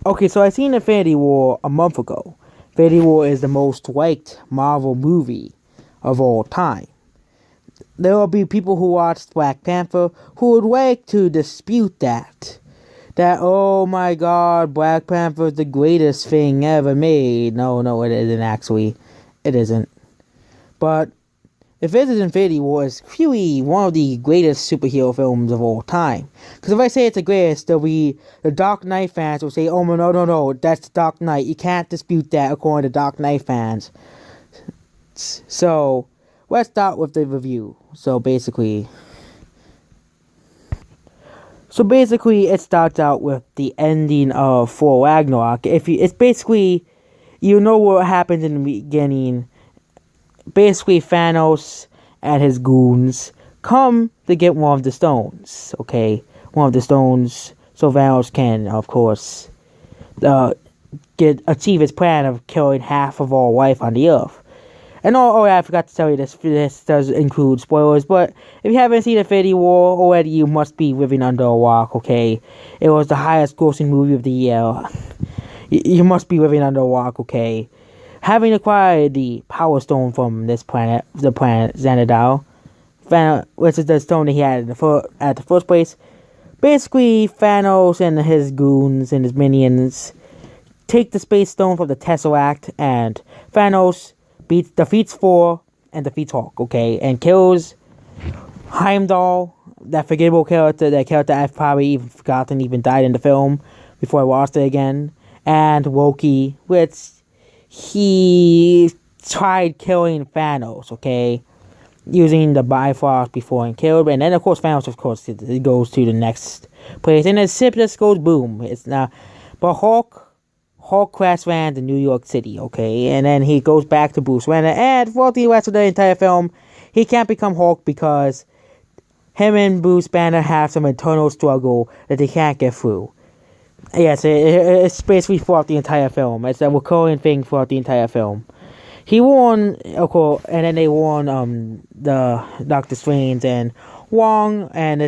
Okay, so I seen Infinity War a month ago. Infinity War is the most liked Marvel movie of all time. There will be people who watched Black Panther who would like to dispute that. That, oh my god, Black Panther is the greatest thing ever made. No, no, it isn't actually. It isn't. But if it is Infinity War, it's clearly one of the greatest superhero films of all time. Because if I say it's the greatest, there'll be the Dark Knight fans will say, oh no, no, no, that's the Dark Knight. You can't dispute that according to Dark Knight fans. So, let's start with the review. So basically, it starts out with the ending of Thor Ragnarok. It's basically, you know what happened in the beginning. Basically, Thanos and his goons come to get one of the stones. Okay, one of the stones, so Thanos can, of course, achieve his plan of killing half of all life on the Earth. And yeah, I forgot to tell you this. This does include spoilers, but if you haven't seen Infinity War already, you must be living under a rock. Okay, it was the highest grossing movie of the year. You must be living under a rock. Okay, having acquired the Power Stone from this planet, the planet Xanadu, which is the stone that he had at the first place. Basically, Thanos and his goons and his minions take the Space Stone from the Tesseract, and Thanos defeats Thor and defeats Hulk, okay, and kills Heimdall, that forgettable character, that character I've probably even forgotten even died in the film before I watched it again, and Loki, which he tried killing Thanos, okay, using the Bifrost before and killed, and then of course Thanos, of course, it goes to the next place, and the ship just goes boom. It's not, but Hulk crash lands in New York City, okay? And then he goes back to Bruce Banner, and for the rest of the entire film, he can't become Hulk because him and Bruce Banner have some internal struggle that they can't get through. Yes, it's basically throughout the entire film. It's a recurring thing throughout the entire film. He won, of course, and then they won the Doctor Strange and Wong, and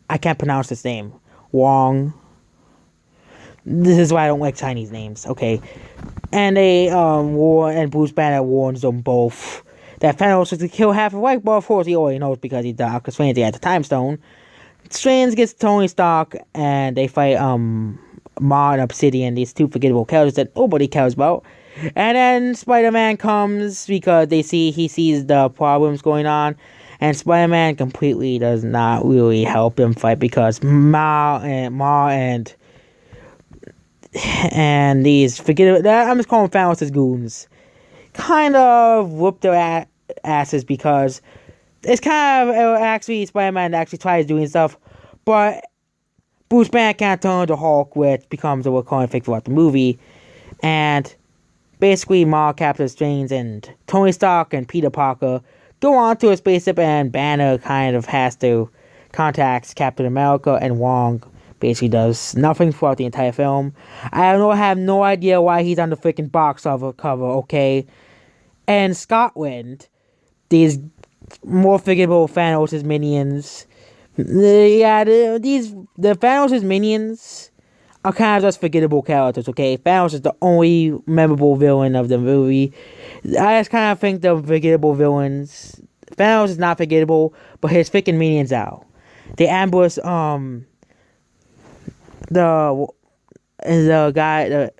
I can't pronounce his name. Wong. This is why I don't like Chinese names, okay? And they and Bruce Banner warns them both that Thanos is to kill half of White, but of course he already knows because he's Doctor Strange, he had the Time Stone. Strange gets Tony Stark, and they fight Ma and Obsidian, these two forgettable characters that nobody cares about. And then Spider-Man comes because he sees the problems going on, and Spider-Man completely does not really help them fight because Ma and these I'm just calling Thanos' goons, kind of whoop their asses because it's kind of actually Spider-Man actually tries doing stuff, but Bruce Banner can't turn to Hulk, which becomes a recurring thing throughout the movie, and basically Ma, Captain Strange, and Tony Stark and Peter Parker go onto a spaceship, and Banner kind of has to contact Captain America, and Wong basically does nothing throughout the entire film. I have no idea why he's on the freaking box cover, okay? And Scotland, these more forgettable Thanos' minions. Yeah, the Thanos' minions are kind of just forgettable characters, okay? Thanos is the only memorable villain of the movie. I just kind of think the forgettable villains. Thanos is not forgettable, but his freaking minions are. They ambush, the guy, the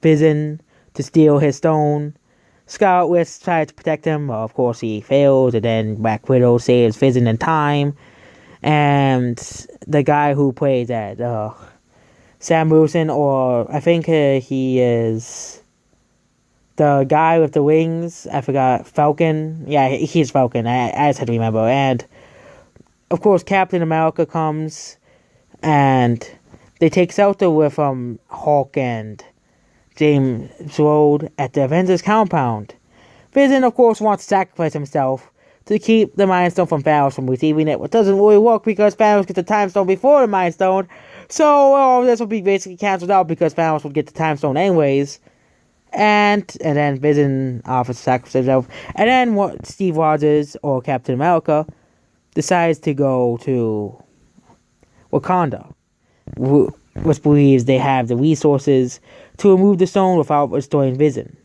Vision, to steal his stone. Scarlet Witch tries to protect him. Well, of course, he fails, and then Black Widow saves Vision in time. And the guy who plays that, Sam Wilson, or I think he is the guy with the wings. I forgot. Falcon. Yeah, he's Falcon. I just had to remember. And, of course, Captain America comes, and they take shelter with Hulk and James Rhodes at the Avengers compound. Vision, of course, wants to sacrifice himself to keep the Mind Stone from Thanos from receiving it, which doesn't really work because Thanos gets the Time Stone before the Mind Stone. So, this will be basically cancelled out because Thanos would get the Time Stone anyways. And then Vision offers to sacrifice himself. And then Steve Rogers, or Captain America, decides to go to Wakanda. which believes they have the resources to remove the stone without restoring vision.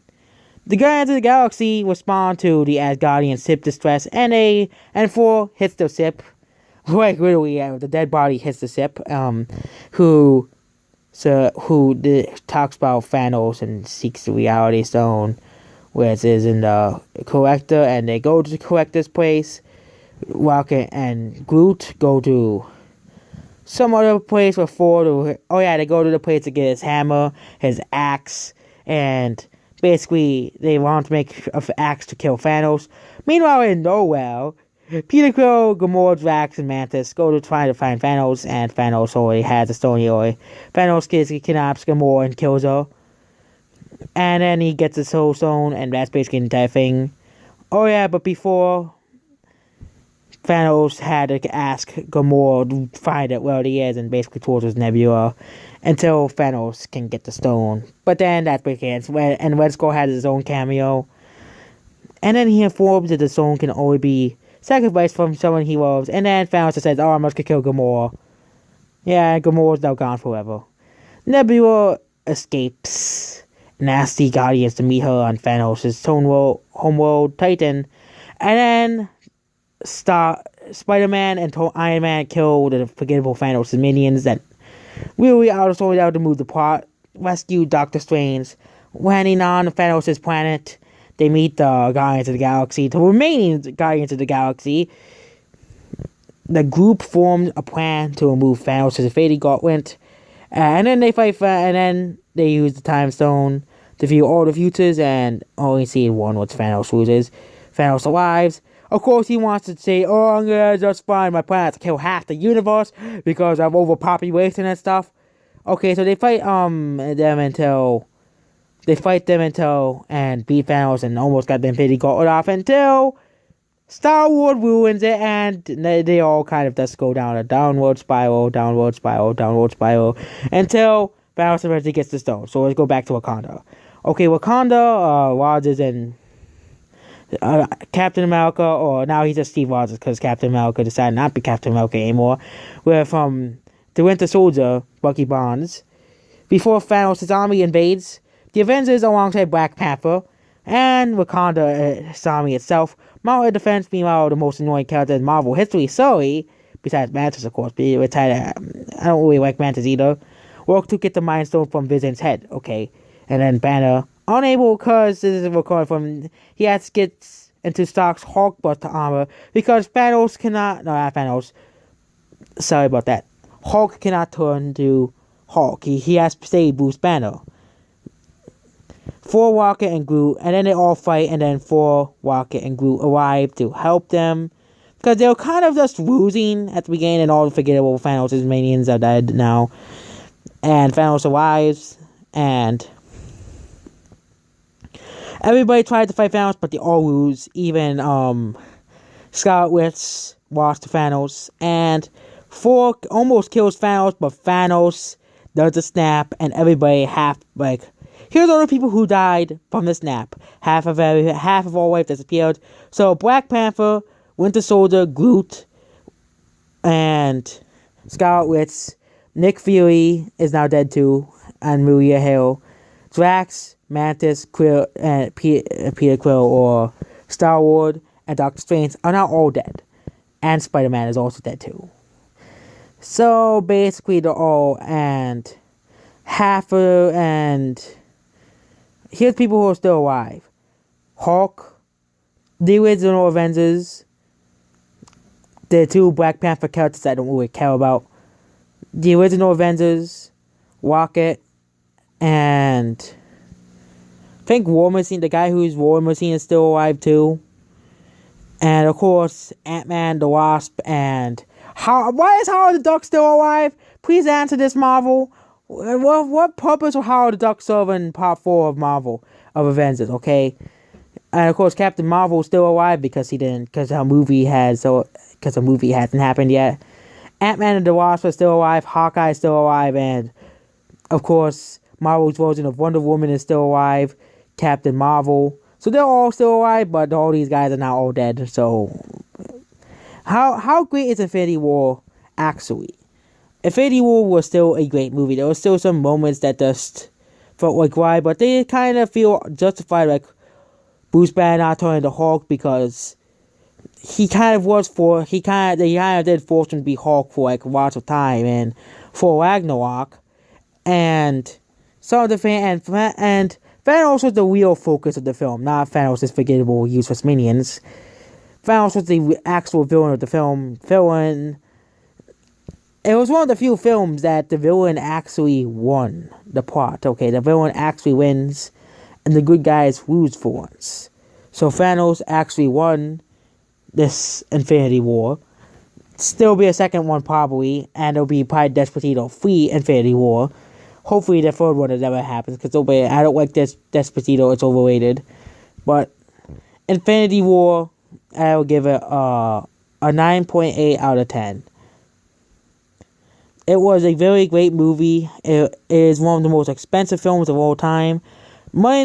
The Guardians of the Galaxy respond to the Asgardian ship distress, and Thor hits the ship. Like literally, the dead body hits the ship. Who talks about Thanos and seeks the Reality Stone, which is in the Collector, and they go to the Collector's place. Rocket and Groot go to some other place where Thor. They go to the place to get his hammer, his axe, and basically they want to make an axe to kill Thanos. Meanwhile, in Nowhere, Peter Quill, Gamora, Drax, and Mantis go to try to find Thanos, and Thanos already has the stone anyway. Thanos kidnaps Gamora and kills her. And then he gets the Soul Stone, and that's basically the entire thing. But before, Thanos had to ask Gamora to find it where he is and basically tortures Nebula until Thanos can get the stone. But then that begins, and Red Skull has his own cameo. And then he informs that the stone can only be sacrificed from someone he loves. And then Thanos says, I must kill Gamora. Yeah, Gamora's now gone forever. Nebula escapes and asks the Guardians to meet her on Thanos' homeworld, Titan. And then Spider-Man and Iron Man kill the forgettable Thanos' minions that really out to move the plot. Rescue Doctor Strange. Landing on Thanos' planet, they meet the Guardians of the Galaxy. The remaining Guardians of the Galaxy. The group formed a plan to remove Thanos' Infinity Gauntlet. And then they fight, and then they use the Time Stone to view all the futures, and only see one which Thanos loses. Thanos arrives. Of course, he wants to say, I'm gonna just find my plan to kill half the universe because of overpopulation and stuff. Okay, so they fight them until and beat Thanos and almost got the Infinity Gauntlet off until Star-Lord ruins it, and they all kind of just go down a downward spiral until Thanos eventually gets the stone. So let's go back to Wakanda. Okay, Wakanda, Rogers and Captain America, or now he's just Steve Rogers because Captain America decided not to be Captain America anymore. We're from the Winter Soldier, Bucky Barnes. Before Thanos' army invades, the Avengers alongside Black Panther and Wakanda army itself mount a defense. Meanwhile, the most annoying character in Marvel history, Sully, besides Mantis of course, I don't really like Mantis either, work to get the Mind Stone from Vision's head. Okay, and then Banner, unable because this is recorded from, he has to get into Stark's Hulkbuster armor because Thanos cannot, no not Thanos, sorry about that, Hulk cannot turn to Hulk, he has to stay Bruce Banner. Thor, Rocket, and Groot, and then they all fight, and then Thor, Rocket, and Groot arrive to help them because they were kind of just losing at the beginning, and all the forgettable Thanos' minions are dead now. And Thanos arrives, and everybody tried to fight Thanos, but they all lose. Even Scarlet Witch lost to Thanos, and Thor almost kills Thanos, but Thanos does a snap, and everybody here's all the people who died from the snap. Half of all life disappeared. So Black Panther, Winter Soldier, Groot, and Scarlet Witch. Nick Fury is now dead too, and Maria Hill. Drax, Mantis, Quill, and Peter Quill, or Star-Lord, and Doctor Strange are now all dead. And Spider-Man is also dead too. So basically they're all, and here's people who are still alive. Hulk, the original Avengers, the two Black Panther characters I don't really care about. The original Avengers, Rocket, and I think War Machine, the guy who's War Machine is still alive too. And of course, Ant-Man, the Wasp, and why is Howard the Duck still alive? Please answer this, Marvel. What purpose will Howard the Duck serve in Part 4 of Marvel, of Avengers, okay? And of course, Captain Marvel is still alive because the movie hasn't happened yet. Ant-Man and the Wasp are still alive, Hawkeye is still alive, and of course, Marvel's version of Wonder Woman is still alive, Captain Marvel. So they're all still alive, but all these guys are now all dead, so how great is Infinity War actually? Infinity War was still a great movie. There were still some moments that just felt like why, but they kind of feel justified, like Bruce Banner not turning to Hulk because he kind of did force him to be Hulk for like lots of time and for Ragnarok, and some of the and Thanos was the real focus of the film, not Thanos' forgettable, useless minions. Thanos was the actual villain of the film. It was one of the few films that the villain actually won the plot. Okay, the villain actually wins, and the good guys lose for once. So Thanos actually won this Infinity War. Still be a second one probably, and it'll be probably Despacito 3 Infinity War. Hopefully the third one never happens, because I don't like this Despacito, it's overrated. But Infinity War, I'll give it a 9.8 out of 10. It was a very great movie. It is one of the most expensive films of all time. Money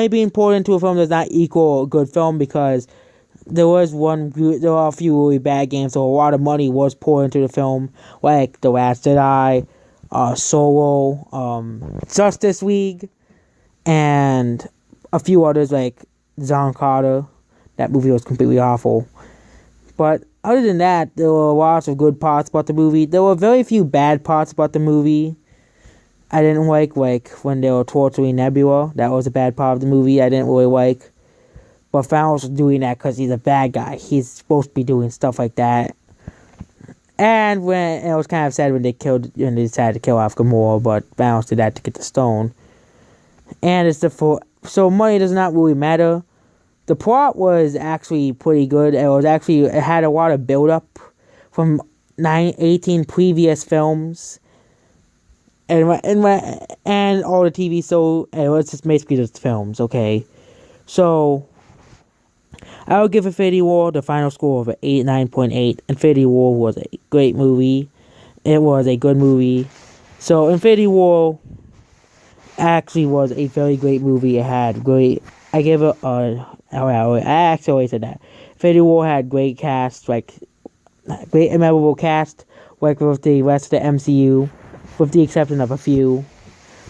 being poured into a film does not equal a good film, because there are a few really bad games, so a lot of money was poured into the film, like The Last Jedi, Solo, Justice League, and a few others like John Carter. That movie was completely awful. But other than that, there were lots of good parts about the movie. There were very few bad parts about the movie. I didn't like when they were torturing Nebula. That was a bad part of the movie I didn't really like. But Thanos was doing that because he's a bad guy. He's supposed to be doing stuff like that. And it was kind of sad when they decided to kill off Gamora, but Thanos did that to get the stone. And so money does not really matter. The plot was actually pretty good. It had a lot of build up from 18 previous films, and all the TV. So it was just basically just films. Okay, so I would give Infinity War the final score of an 9.8. Infinity War was a great movie. It was a good movie. So Infinity War actually was a very great movie. It had great. I give it a. I actually always said that. Infinity War had great cast, great and memorable cast, with the rest of the MCU, with the exception of a few.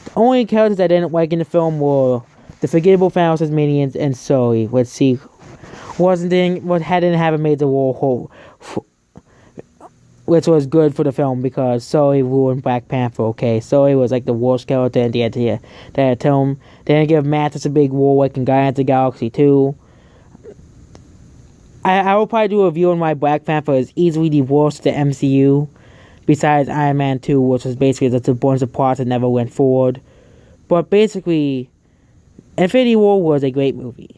The only characters I didn't like in the film were the forgettable Thanos' minions and Sully, which hadn't made the war whole, which was good for the film because Sully ruined Black Panther. Okay, Sully was like the worst character in the entire film. They didn't give Mantis a big role like in Guardians of the Galaxy 2. I will probably do a review on why Black Panther is easily the worst of the MCU, besides Iron Man 2, which was basically just a bunch of plots that never went forward. But basically, Infinity War was a great movie.